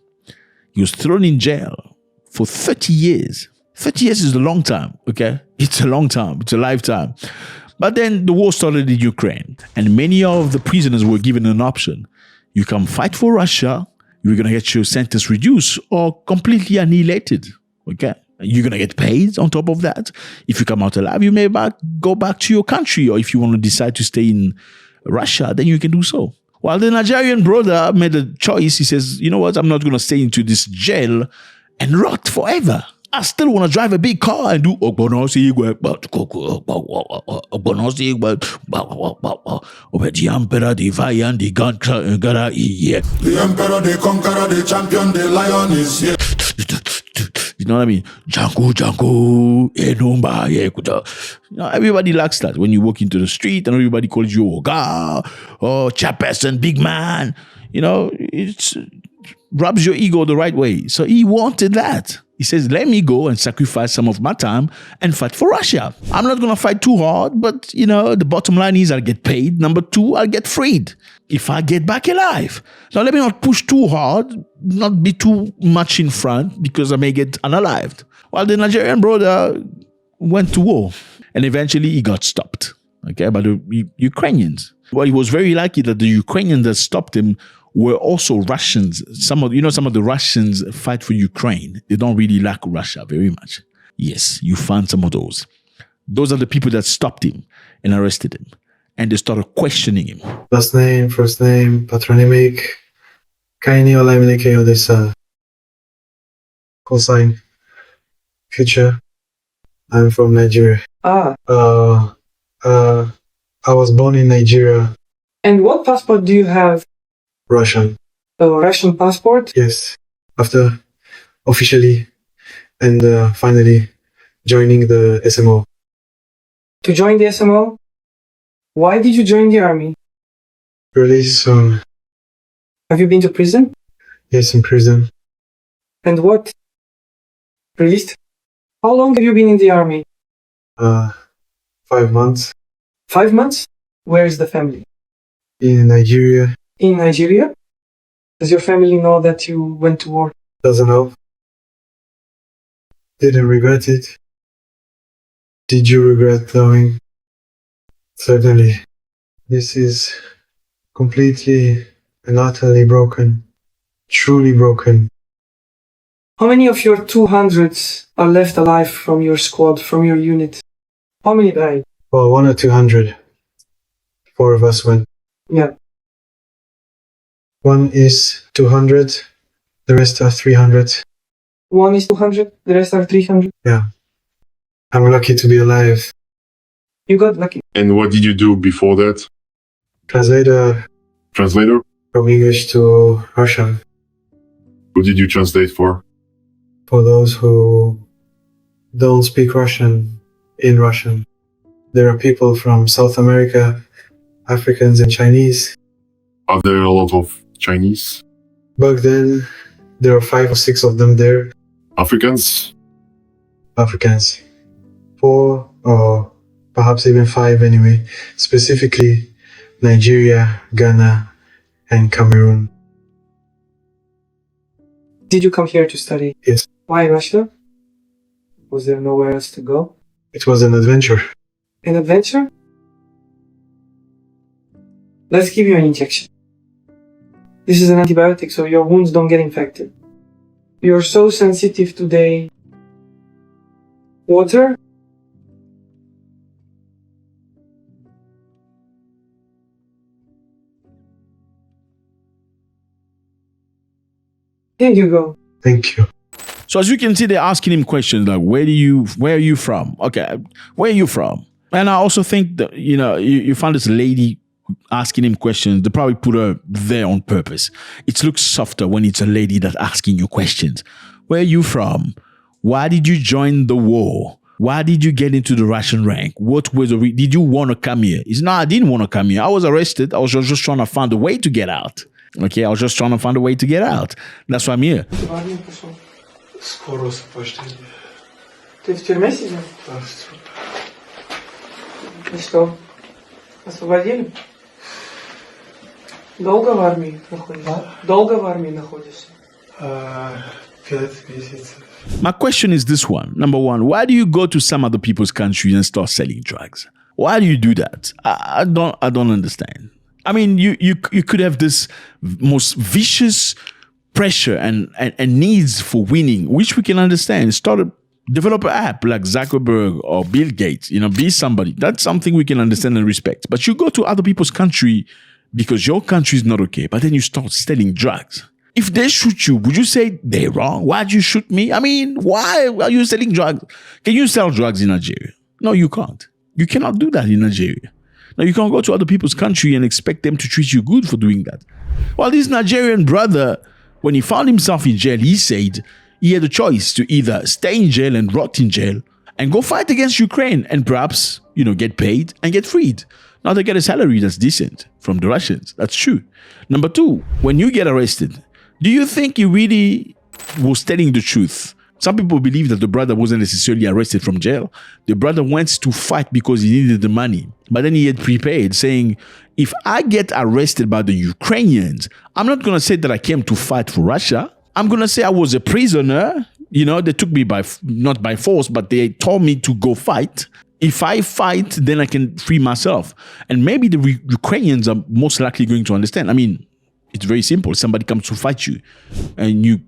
He was thrown in jail for 30 years. 30 years is a long time, okay? It's a long time. It's a lifetime. But then the war started in Ukraine, and many of the prisoners were given an option. You can fight for Russia, you're going to get your sentence reduced or completely annihilated, okay? You're going to get paid on top of that. If you come out alive, you may go back to your country, or if you want to decide to stay in Russia, then you can do so. While the Nigerian brother made a choice, he says, you know what, I'm not going to stay into this jail and rot forever. I still want to drive a big car and do the emperor, the valiant, the the emperor, the conqueror, the champion, the lion is here. You know what I mean? Jango, everybody likes that when you walk into the street and everybody calls you Oga, chairperson, big man. It rubs your ego the right way. So he wanted that. He says, let me go and sacrifice some of my time and fight for Russia. I'm not going to fight too hard, but, the bottom line is I'll get paid. Number two, I'll get freed if I get back alive. Now, let me not push too hard, not be too much in front, because I may get unalived. While the Nigerian brother went to war, and eventually he got stopped, okay, by the Ukrainians. Well, he was very lucky that the Ukrainians that stopped him were also Russians. Some of the Russians fight for Ukraine. They don't really like Russia very much. Yes, you found some of those. Those are the people that stopped him and arrested him. And they started questioning him.
Last name, first name, patronymic. Kaini Olaimileke Odessa. Call sign. Future. I'm from Nigeria. I was born in Nigeria.
And what passport do you have?
Russian.
A Russian passport?
Yes. After officially and finally joining the SMO.
To join the SMO? Why did you join the army?
Released soon.
Have you been to prison?
Yes, in prison.
And what? Released? How long have you been in the army?
5 months.
5 months? Where is the family?
In Nigeria.
In Nigeria? Does your family know that you went to war?
Doesn't know. Didn't regret it. Did you regret knowing? Certainly. This is completely and utterly broken. Truly broken.
How many of your 200s are left alive from your squad, from your unit? How many died?
Well, 1 or 200. 4 of us went.
Yeah.
One is 200. The rest are 300.
One is 200, the rest are 300.
Yeah. I'm lucky to be alive.
You got lucky.
And what did you do before that?
Translator
Translator?
from English to Russian.
Who did you translate for?
For those who don't speak Russian in Russian. There are people from South America, Africans and Chinese.
Are there a lot of Chinese?
Back then, there are 5 or 6 of them there.
Africans?
Africans. 4 or perhaps even 5 anyway. Specifically, Nigeria, Ghana, and Cameroon.
Did you come here to study?
Yes.
Why Russia? Was there nowhere else to go?
It was an adventure.
An adventure? Let's give you an injection. This is an antibiotic so your wounds don't get infected. You're so sensitive today. Water? Here you go.
Thank you.
So as you can see, they're asking him questions like, where are you from? Okay, where are you from? And I also think that, you found this lady asking him questions. They probably put her there on purpose. It looks softer when it's a lady that's asking you questions. Where are you from? Why did you join the war? Why did you get into the Russian rank? What was did you want to come here? It's no, I didn't want to come here. I was arrested. I was just trying to find a way to get out. Okay, I was just trying to find a way to get out. That's why I'm here.
Скоро освобождение.
Ты в тюрьме сидел? И что? Освободили? Долго в армии находишься? Долго в армии находишься?
5 месяцев.
My question is this one. Number one, why do you go to some other people's countries and start selling drugs? Why do you do that? I don't understand. I mean, you could have this most vicious pressure and needs for winning, which we can understand. Develop an app like Zuckerberg or Bill Gates, be somebody. That's something we can understand and respect. But you go to other people's country because your country is not okay, but then you start selling drugs. If they shoot you, would you say they're wrong? Why'd you shoot me? I mean, why are you selling drugs? Can you sell drugs in Nigeria? No, you can't. You cannot do that in Nigeria. Now, you can't go to other people's country and expect them to treat you good for doing that. Well, this Nigerian brother, when he found himself in jail, he said he had a choice to either stay in jail and rot in jail and go fight against Ukraine and perhaps, get paid and get freed. Now they get a salary that's decent from the Russians. That's true. Number 2, when you get arrested, do you think he really was telling the truth? Some people believe that the brother wasn't necessarily arrested from jail. The brother went to fight because he needed the money. But then he had prepared, saying, if I get arrested by the Ukrainians, I'm not going to say that I came to fight for Russia. I'm going to say I was a prisoner. They took me not by force, but they told me to go fight. If I fight, then I can free myself. And maybe the Ukrainians are most likely going to understand. I mean, it's very simple. Somebody comes to fight you and you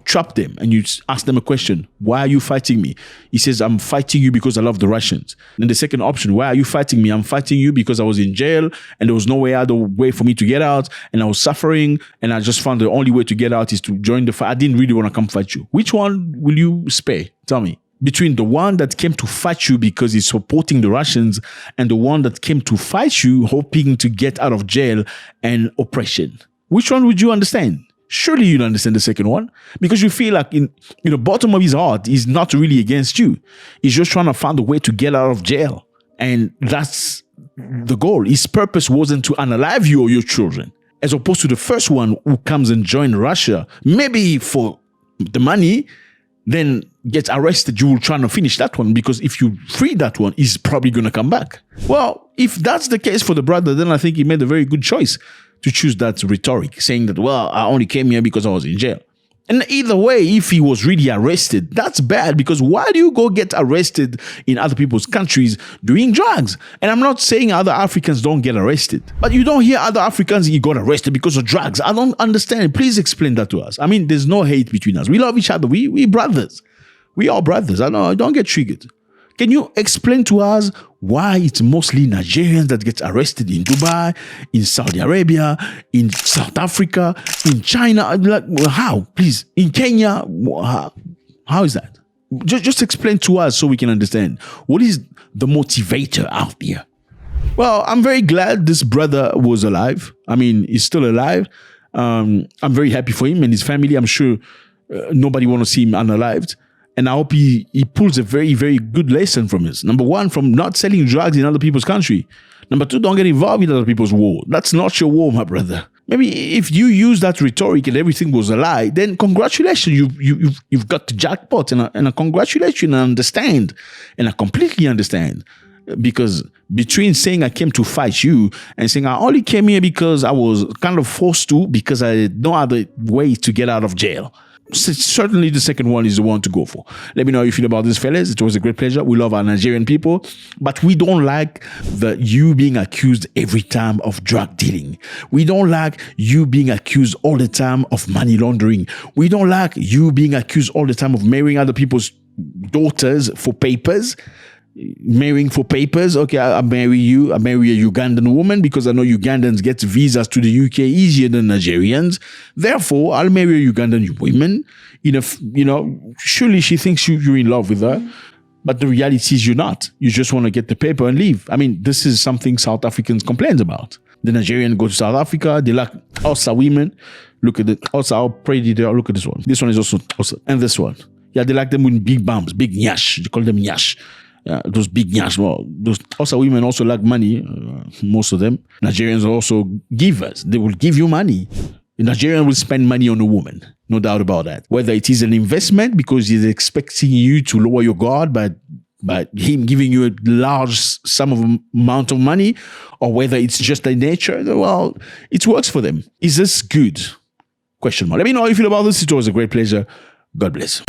trap them and you ask them a question. Why are you fighting me? He says, I'm fighting you because I love the Russians. Then the second option, why are you fighting me? I'm fighting you because I was in jail and there was no other way for me to get out and I was suffering and I just found the only way to get out is to join the fight. I didn't really want to come fight you. Which one will you spare? Tell me. between the one that came to fight you because he's supporting the Russians and the one that came to fight you hoping to get out of jail and oppression? Which one would you understand? Surely you'd understand the second one, because you feel like in the bottom of his heart, he's not really against you. He's just trying to find a way to get out of jail. And that's the goal. His purpose wasn't to unalive you or your children, as opposed to the first one who comes and joins Russia, maybe for the money, then gets arrested. You will try to finish that one, because if you free that one, he's probably going to come back. Well, if that's the case for the brother, then I think he made a very good choice to choose that rhetoric, saying that, well, I only came here because I was in jail. And either way, if he was really arrested, that's bad, because why do you go get arrested in other people's countries doing drugs? And I'm not saying other Africans don't get arrested, but you don't hear other Africans he got arrested because of drugs. I don't understand. Please explain that to us. I mean, there's no hate between us. We love each other. We brothers. We are brothers. I don't get triggered. Can you explain to us why it's mostly Nigerians that get arrested in Dubai, in Saudi Arabia, in South Africa, in China? Like, how? Please, in Kenya? How is that? Just explain to us so we can understand. What is the motivator out there? Well, I'm very glad this brother was alive. I mean, he's still alive. I'm very happy for him and his family. I'm sure nobody want to see him unalived. And I hope he pulls a very, very good lesson from this. Number one, from not selling drugs in other people's country. Number two, don't get involved in other people's war. That's not your war, my brother. Maybe if you use that rhetoric and everything was a lie, then congratulations, you've got the jackpot, and I congratulate you, and I understand, and I completely understand. Because between saying I came to fight you and saying I only came here because I was kind of forced to, because I had no other way to get out of jail, certainly the second one is the one to go for. Let me know how you feel about this, fellas. It was a great pleasure. We love our Nigerian people, but we don't like you being accused every time of drug dealing. We don't like you being accused all the time of money laundering. We don't like you being accused all the time of marrying other people's daughters for papers. Marrying for papers. Okay, I marry you. I marry a Ugandan woman because I know Ugandans get visas to the UK easier than Nigerians. Therefore, I'll marry a Ugandan woman. Surely she thinks you're in love with her. But the reality is you're not. You just want to get the paper and leave. I mean, this is something South Africans complain about. The Nigerians go to South Africa. They like Hausa women. Look at it. Hausa, how pretty they are. Look at this one. This one is also Hausa. And this one. Yeah, they like them with big bums, big nyash. They call them nyash. Those big nyash. Well, those also women also like money. Most of them. Nigerians are also givers. They will give you money. The Nigerian will spend money on a woman. No doubt about that. Whether it is an investment because he's expecting you to lower your guard by him giving you a large amount of money, or whether it's just a nature, well, it works for them. Is this good? Question mark. Let me know how you feel about this. It was a great pleasure. God bless.